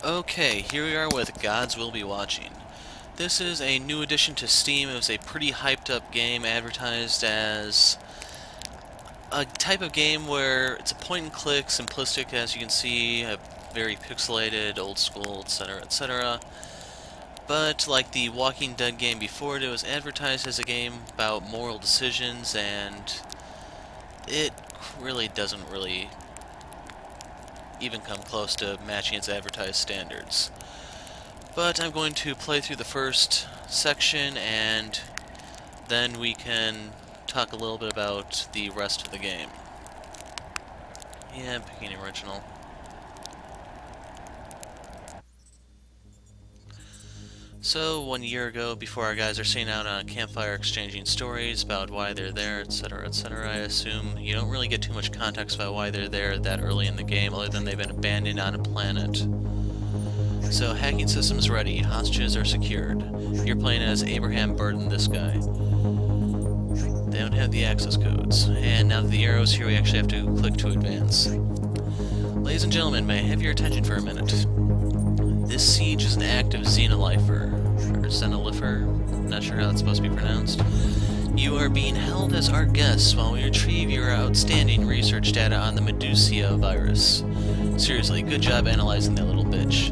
Okay, here we are with Gods Will Be Watching. This is a new addition to Steam. It was a pretty hyped up game advertised as a type of game where it's a point and click, simplistic as you can see, very pixelated, old school, etc., etc. But like the Walking Dead game before it was advertised as a game about moral decisions, and it really doesn't really even come close to matching its advertised standards. But I'm going to play through the first section and then we can talk a little bit about the rest of the game. Yeah, I'm picking original. So, 1 year ago, before our guys are sitting out on a campfire exchanging stories about why they're there, etc., etc., I assume you don't really get too much context about why they're there that early in the game, other than they've been abandoned on a planet. So, hacking systems ready, hostages are secured. You're playing as Abraham Burton, this guy. They don't have the access codes. And now that the arrow's here, we actually have to click to advance. Ladies and gentlemen, may I have your attention for a minute? This siege is an act of xenolifer, or xenolifer, not sure how that's supposed to be pronounced. You are being held as our guests while we retrieve your outstanding research data on the Medusa virus. Seriously, good job analyzing that little bitch.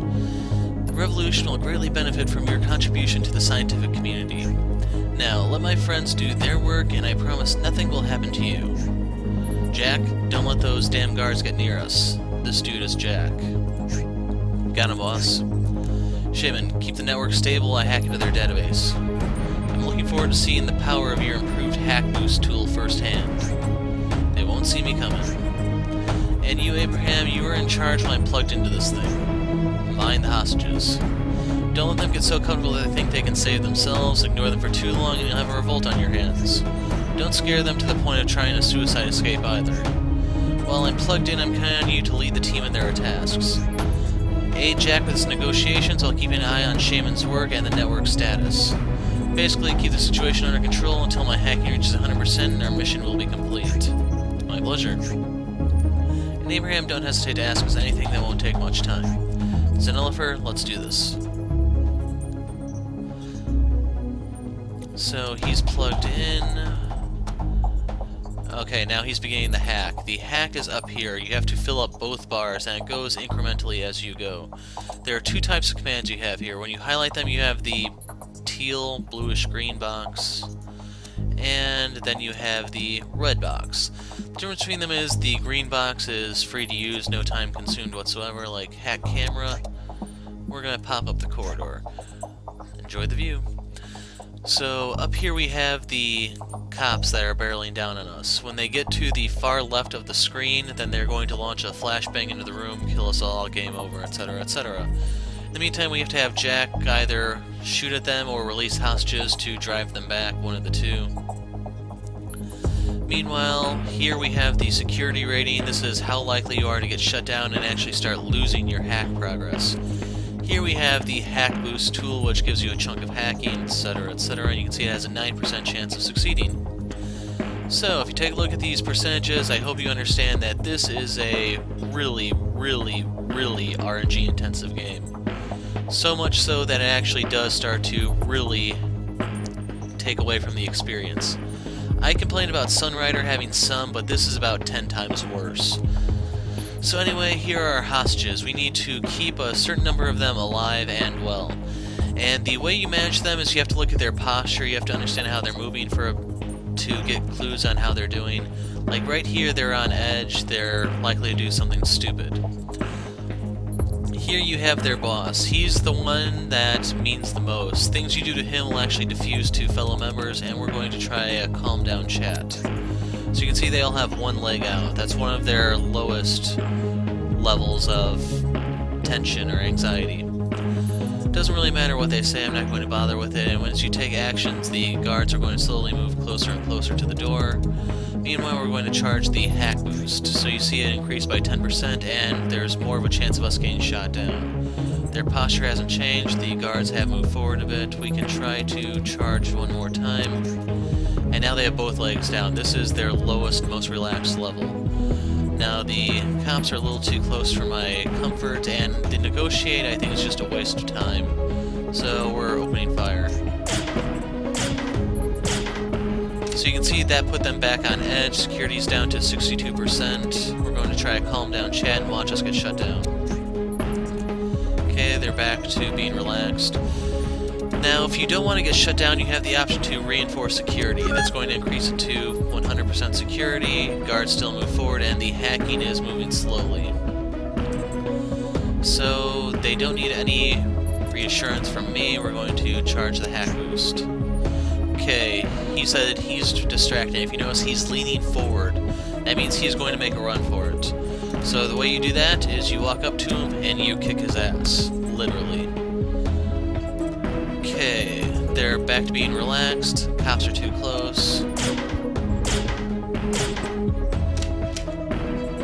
The revolution will greatly benefit from your contribution to the scientific community. Now, let my friends do their work, and I promise nothing will happen to you. Jack, don't let those damn guards get near us. This dude is Jack. Got him, boss. Shaman, keep the network stable while I hack into their database. I'm looking forward to seeing the power of your improved hack boost tool firsthand. They won't see me coming. And you, Abraham, you are in charge when I'm plugged into this thing. Mind the hostages. Don't let them get so comfortable that they think they can save themselves. Ignore them for too long and you'll have a revolt on your hands. Don't scare them to the point of trying a suicide escape either. While I'm plugged in, I'm counting on you to lead the team in their tasks. Aid Jack with his negotiations while keeping an eye on Shaman's work and the network status. Basically, keep the situation under control until my hacking reaches 100% and our mission will be complete. My pleasure. And Abraham, don't hesitate to ask us anything that won't take much time. Xenolifer, let's do this. So he's plugged in. Okay, now he's beginning the hack. The hack is up here. You have to fill up both bars, and it goes incrementally as you go. There are two types of commands you have here. When you highlight them, you have the teal, bluish green box, and then you have the red box. The difference between them is the green box is free to use, no time consumed whatsoever, like hack camera. We're going to pop up the corridor. Enjoy the view. So up here we have the cops that are barreling down on us. When they get to the far left of the screen, then they're going to launch a flashbang into the room, kill us all, game over, etc., etc. In the meantime, we have to have Jack either shoot at them or release hostages to drive them back, one of the two. Meanwhile, here we have the security rating. This is how likely you are to get shut down and actually start losing your hack progress. Here we have the hack boost tool, which gives you a chunk of hacking, etc., etc., and you can see it has a 9% chance of succeeding. So, if you take a look at these percentages, I hope you understand that this is a really, really, really RNG intensive game. So much so that it actually does start to really take away from the experience. I complained about Sunrider having some, but this is about 10 times worse. So anyway, here are our hostages. We need to keep a certain number of them alive and well. And the way you manage them is you have to look at their posture, you have to understand how they're moving to get clues on how they're doing. Like right here, they're on edge, they're likely to do something stupid. Here you have their boss. He's the one that means the most. Things you do to him will actually diffuse to fellow members, and we're going to try a calm down chat. So you can see they all have one leg out. That's one of their lowest levels of tension or anxiety. Doesn't really matter what they say, I'm not going to bother with it, and once you take actions, the guards are going to slowly move closer and closer to the door. Meanwhile, we're going to charge the hack boost, so you see it increase by 10%, and there's more of a chance of us getting shot down. Their posture hasn't changed, the guards have moved forward a bit. We can try to charge one more time. And now they have both legs down. This is their lowest, most relaxed level. now the cops are a little too close for my comfort, and the negotiate I think is just a waste of time. So we're opening fire. So you can see that put them back on edge. Security's down to 62%. We're going to try to calm down chat and watch us get shut down. Okay, they're back to being relaxed. Now, if you don't want to get shut down, you have the option to reinforce security. That's going to increase it to 100% security, guards still move forward, and the hacking is moving slowly. So, they don't need any reassurance from me. We're going to charge the hack boost. Okay, he said he's distracted. If you notice, he's leaning forward. That means he's going to make a run for it. So the way you do that is you walk up to him and you kick his ass. Literally. Okay, they're back to being relaxed. Cops are too close.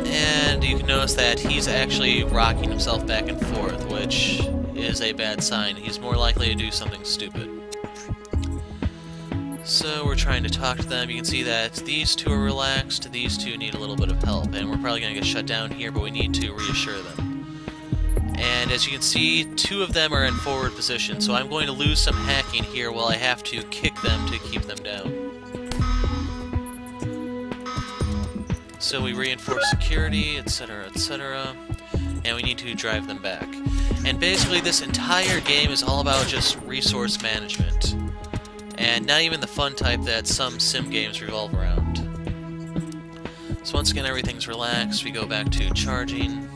And you can notice that he's actually rocking himself back and forth, which is a bad sign. He's more likely to do something stupid. So we're trying to talk to them. You can see that these two are relaxed, these two need a little bit of help, and we're probably going to get shut down here, but we need to reassure them. And as you can see, two of them are in forward position, so I'm going to lose some hacking here while I have to kick them to keep them down. So we reinforce security, etc., etc., and we need to drive them back. And basically this entire game is all about just resource management. And not even the fun type that some sim games revolve around. So once again, everything's relaxed. We go back to charging.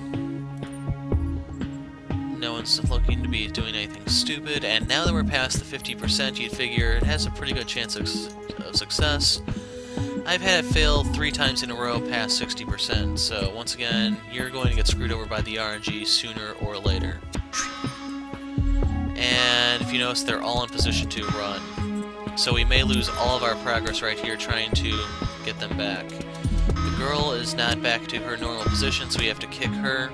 No one's looking to be doing anything stupid. And now that we're past the 50%, you'd figure it has a pretty good chance of success. I've had it fail 3 times in a row past 60%. So once again, you're going to get screwed over by the RNG sooner or later. And if you notice, they're all in position to run. So we may lose all of our progress right here trying to get them back. The girl is not back to her normal position, so we have to kick her.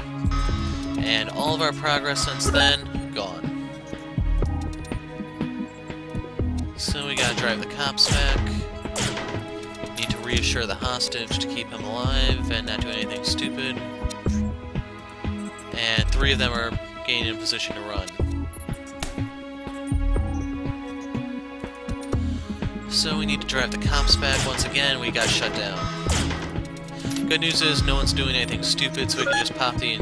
And all of our progress since then, gone. So we gotta drive the cops back. Need to reassure the hostage to keep him alive and not do anything stupid. And 3 of them are getting in position to run. So we need to drive the cops back. Once again, we got shut down. Good news is no one's doing anything stupid, so we can just pop the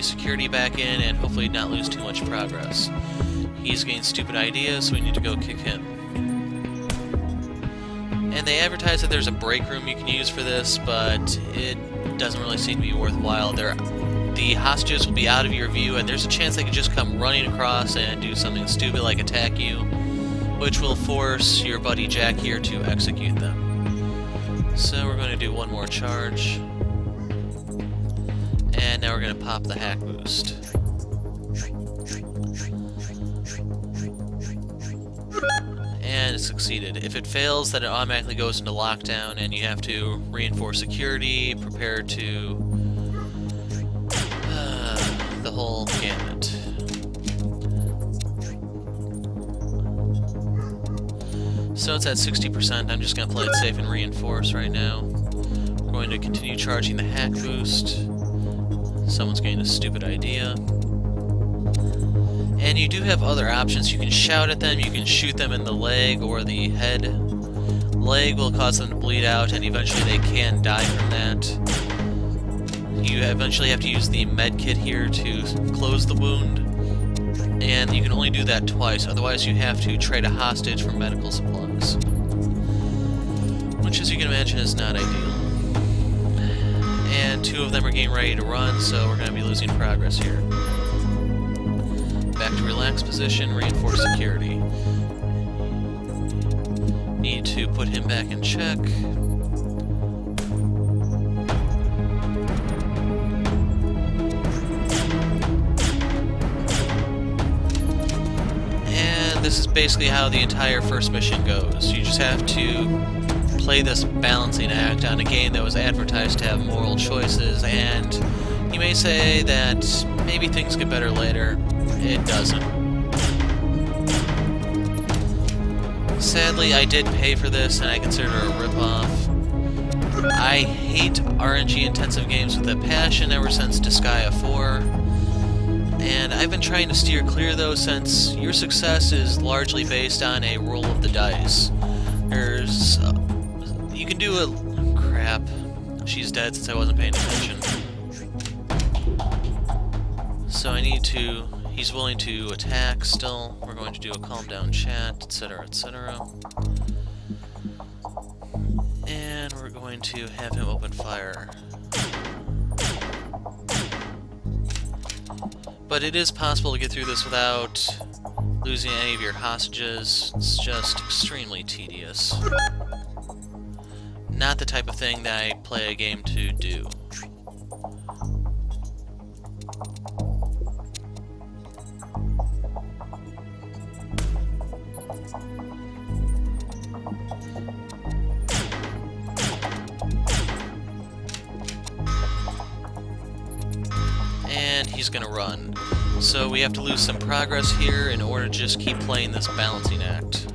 security back in and hopefully not lose too much progress. He's getting stupid ideas, so we need to go kick him. And they advertise that there's a break room you can use for this, but it doesn't really seem to be worthwhile. The hostages will be out of your view, and there's a chance they could just come running across and do something stupid like attack you, which will force your buddy Jack here to execute them. So we're going to do one more charge. And now we're going to pop the hack boost. And it succeeded. If it fails, then it automatically goes into lockdown, and you have to reinforce security, prepare to... the whole gamut. So it's at 60%, I'm just going to play it safe and reinforce right now. We're going to continue charging the hack boost. Someone's getting a stupid idea. And you do have other options. You can shout at them, you can shoot them in the leg or the head. Leg will cause them to bleed out, and eventually they can die from that. You eventually have to use the med kit here to close the wound. And you can only do that twice, otherwise you have to trade a hostage for medical supplies. Which, as you can imagine, is not ideal. And 2 of them are getting ready to run, so we're going to be losing progress here. Back to relaxed position, reinforce security. Need to put him back in check. This is basically how the entire first mission goes. You just have to play this balancing act on a game that was advertised to have moral choices, and you may say that maybe things get better later. It doesn't. Sadly, I did pay for this, and I consider it a ripoff. I hate RNG intensive games with a passion ever since Disgaea 4, and I've been trying to steer clear though, since your success is largely based on a roll of the dice. You can do a... crap. She's dead since I wasn't paying attention. So I need to... He's willing to attack still. We're going to do a calm down chat, etc., etc. And we're going to have him open fire. But it is possible to get through this without losing any of your hostages. It's just extremely tedious. Not the type of thing that I play a game to do. And he's gonna run. So we have to lose some progress here in order to just keep playing this balancing act.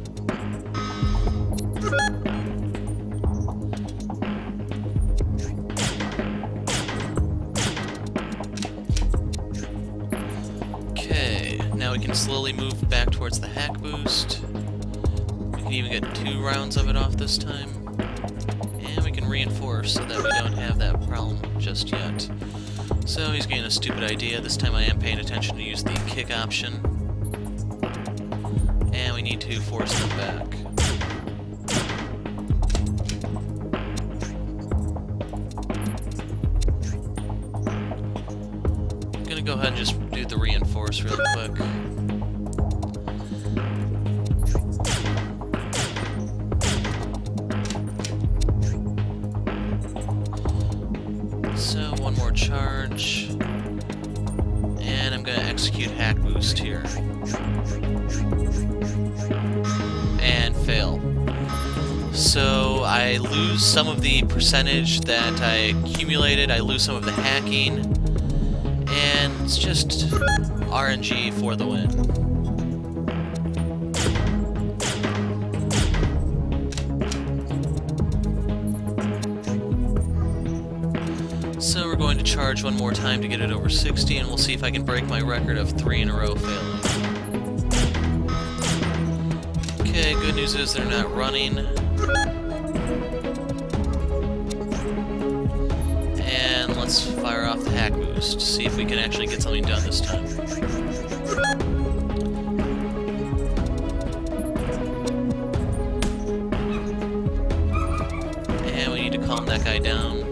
Okay, now we can slowly move back towards the hack boost. We can even get 2 rounds of it off this time. And we can reinforce so that we don't have that problem just yet. So he's getting a stupid idea. This time I am paying attention to use the kick option. And we need to force them back. I'm gonna go ahead and just do the reinforce real quick. So, one more charge, and I'm going to execute hack boost here, and fail. So I lose some of the percentage that I accumulated, I lose some of the hacking, and it's just RNG for the win. So we're going to charge one more time to get it over 60, and we'll see if I can break my record of 3 in a row failing. Okay, good news is they're not running. And let's fire off the hack boost, see if we can actually get something done this time. And we need to calm that guy down.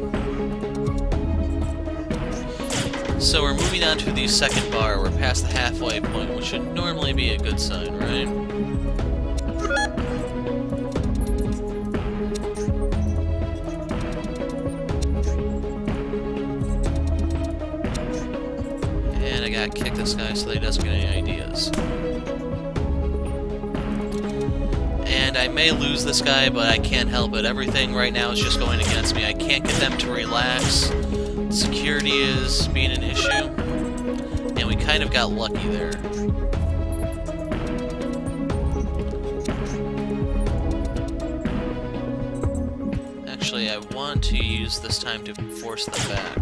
So we're moving on to the second bar. We're past the halfway point, which should normally be a good sign, right? And I gotta kick this guy so that he doesn't get any ideas. And I may lose this guy, but I can't help it. Everything right now is just going against me. I can't get them to relax. Security is being an issue, and we kind of got lucky there. Actually, I want to use this time to force them back.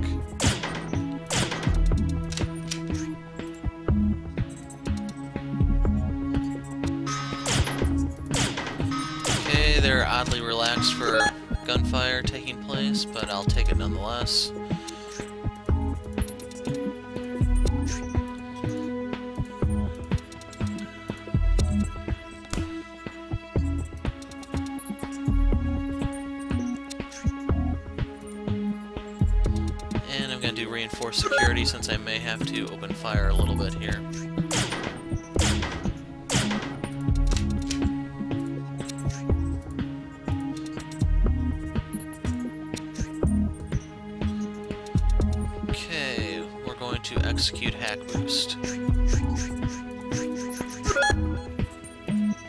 Okay, they're oddly relaxed for gunfire taking place, but I'll take it nonetheless. Reinforce security since I may have to open fire a little bit here. Okay, we're going to execute hack boost.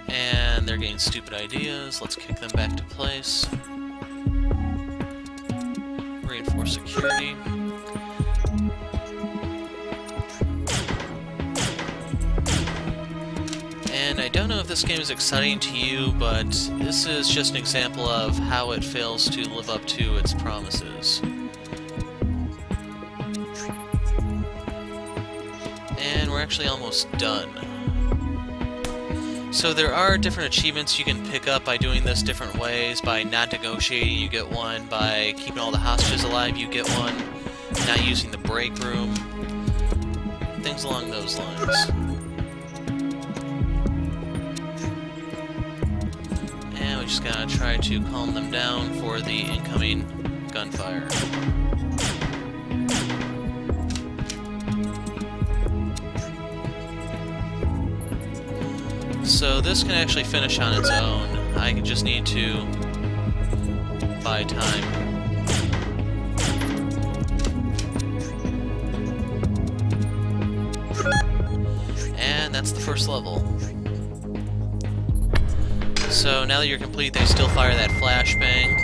And they're getting stupid ideas. Let's kick them back to place. Reinforce security. And I don't know if this game is exciting to you, but this is just an example of how it fails to live up to its promises. And we're actually almost done. So there are different achievements you can pick up by doing this different ways. By not negotiating, you get one. By keeping all the hostages alive, you get one. Not using the break room. Things along those lines. And we just gotta try to calm them down for the incoming gunfire. So this can actually finish on its own. I just need to buy time. And that's the first level. So now that you're complete, they still fire that flashbang.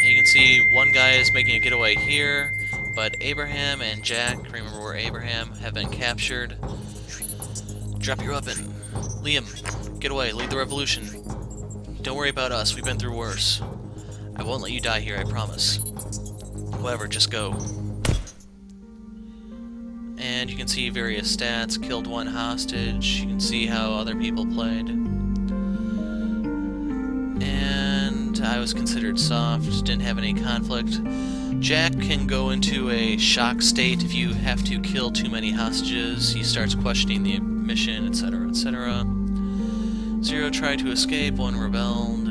You can see one guy is making a getaway here, but Abraham and Jack, remember we're Abraham, have been captured. Drop your weapon. Liam, get away, lead the revolution. Don't worry about us, we've been through worse. I won't let you die here, I promise. Whatever, just go. And you can see various stats. Killed one hostage. You can see how other people played. And I was considered soft, didn't have any conflict. Jack can go into a shock state if you have to kill too many hostages. He starts questioning the mission, etc., etc. Zero tried to escape, one rebelled.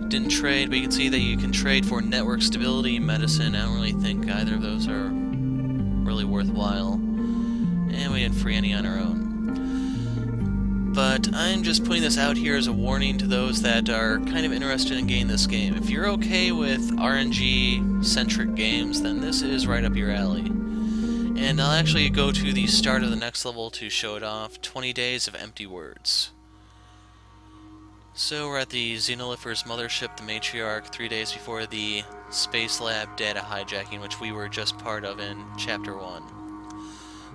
Didn't trade, but you can see that you can trade for network stability, medicine. I don't really think either of those are really worthwhile. And we didn't free any on our own. But I'm just putting this out here as a warning to those that are kind of interested in getting this game. If you're okay with RNG-centric games, then this is right up your alley. And I'll actually go to the start of the next level to show it off. 20 Days of Empty Words. So we're at the Xenolipher's mothership, the Matriarch, 3 days before the Space Lab data hijacking, which we were just part of in Chapter 1.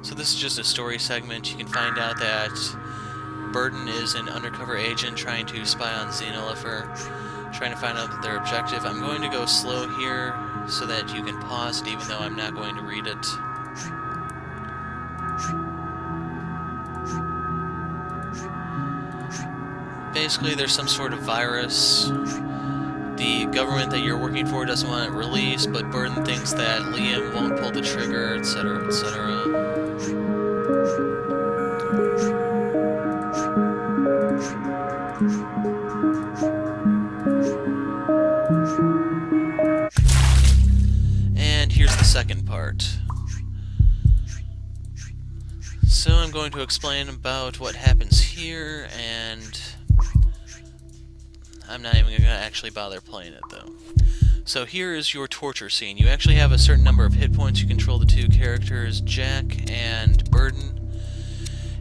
So this is just a story segment. You can find out that Burden is an undercover agent trying to spy on Xenolipher, trying to find out their objective. I'm going to go slow here so that you can pause it, even though I'm not going to read it. Basically, there's some sort of virus. The government that you're working for doesn't want it released, but Burden thinks that Liam won't pull the trigger, etc., etc. And here's the second part. So I'm going to explain about what happens here, and I'm not even going to actually bother playing it, though. So here is your torture scene. You actually have a certain number of hit points. You control the two characters, Jack and Burden,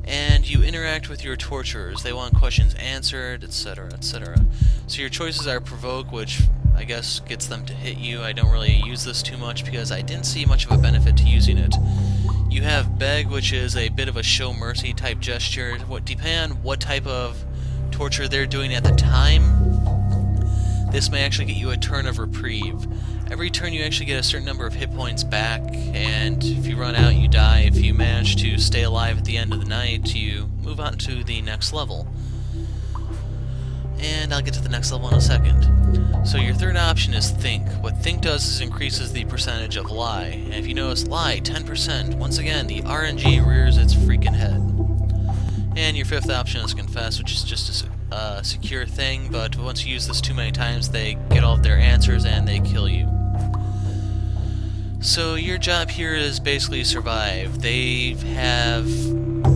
and you interact with your torturers. They want questions answered, etc., etc. So your choices are provoke, which I guess gets them to hit you. I don't really use this too much because I didn't see much of a benefit to using it. You have beg, which is a bit of a show mercy type gesture. Depending on what type of torture they're doing at the time, this may actually get you a turn of reprieve. Every turn you actually get a certain number of hit points back, and if you run out, you die. If you manage to stay alive at the end of the night, you move on to the next level. And I'll get to the next level in a second. So your third option is Think. What Think does is increases the percentage of Lie. And if you notice, Lie, 10%. Once again, the RNG rears its freaking head. And your fifth option is Confess, which is just a secure thing, but once you use this too many times, they get all of their answers and they kill you. So your job here is basically survive. They have,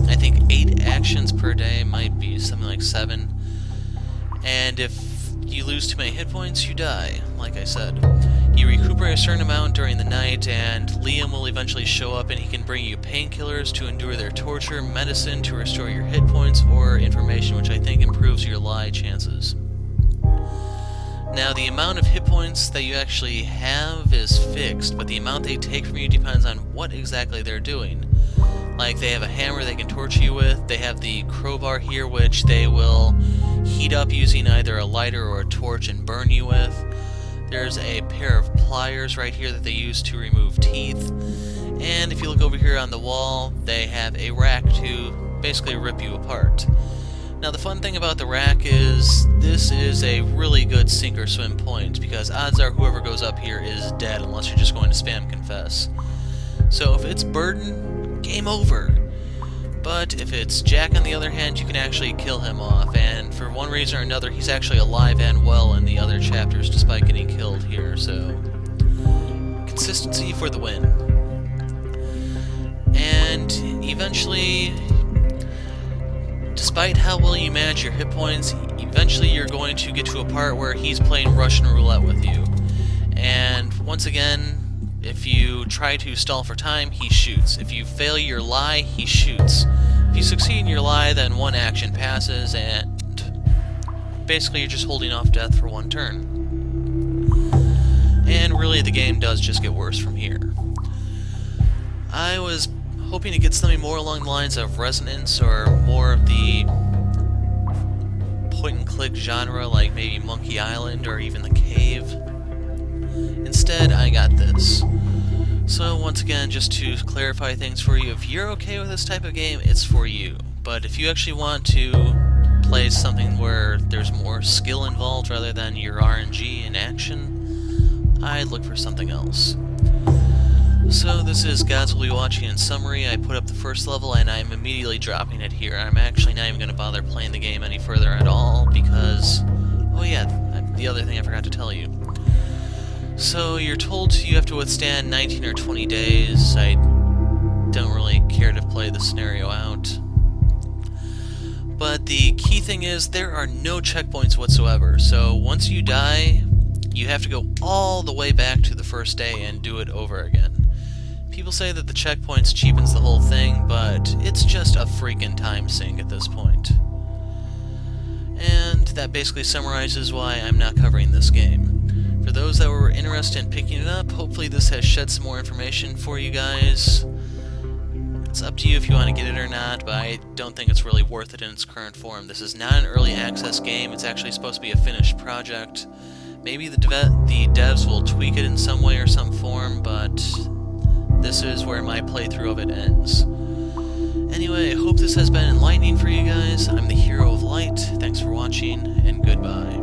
I think, 8 actions per day, might be something like 7. And if you lose too many hit points, you die, like I said. You recuperate a certain amount during the night, and Liam will eventually show up and he can bring you painkillers to endure their torture, medicine to restore your hit points, or information, which I think improves your lie chances. Now, the amount of hit points that you actually have is fixed, but the amount they take from you depends on what exactly they're doing. Like, they have a hammer they can torture you with. They have the crowbar here, which they will heat up using either a lighter or a torch and burn you with. There's a pair of pliers right here that they use to remove teeth. And if you look over here on the wall, they have a rack to basically rip you apart. Now, the fun thing about the rack is this is a really good sink or swim point, because odds are whoever goes up here is dead unless you're just going to spam confess. So if it's Burden, game over. But if it's Jack, on the other hand, you can actually kill him off, and for one reason or another, he's actually alive and well in the other chapters despite getting killed here, so consistency for the win. And eventually, despite how well you manage your hit points, eventually you're going to get to a part where he's playing Russian roulette with you. And once again, if you try to stall for time, he shoots. If you fail your lie, he shoots. If you succeed in your lie, then one action passes, and basically you're just holding off death for one turn. And really, the game does just get worse from here. I was hoping to get something more along the lines of Resonance, or more of the point-and-click genre, like maybe Monkey Island or even The Cave. Instead, I got this. So once again, just to clarify things for you, if you're okay with this type of game, it's for you. But if you actually want to play something where there's more skill involved rather than your RNG and action, I'd look for something else. So this is Gods Will Be Watching in summary. I put up the first level and I'm immediately dropping it here. I'm actually not even going to bother playing the game any further at all because... oh yeah, the other thing I forgot to tell you. So you're told you have to withstand 19 or 20 days. I don't really care to play the scenario out. But the key thing is there are no checkpoints whatsoever. So once you die, you have to go all the way back to the first day and do it over again. People say that the checkpoints cheapens the whole thing, but it's just a freaking time sink at this point. And that basically summarizes why I'm not covering this game. For those that were interested in picking it up, hopefully this has shed some more information for you guys. It's up to you if you want to get it or not, but I don't think it's really worth it in its current form. This is not an early access game. It's actually supposed to be a finished project. Maybe the devs will tweak it in some way or some form, but this is where my playthrough of it ends. Anyway, I hope this has been enlightening for you guys. I'm the Hero of Light. Thanks for watching, and goodbye.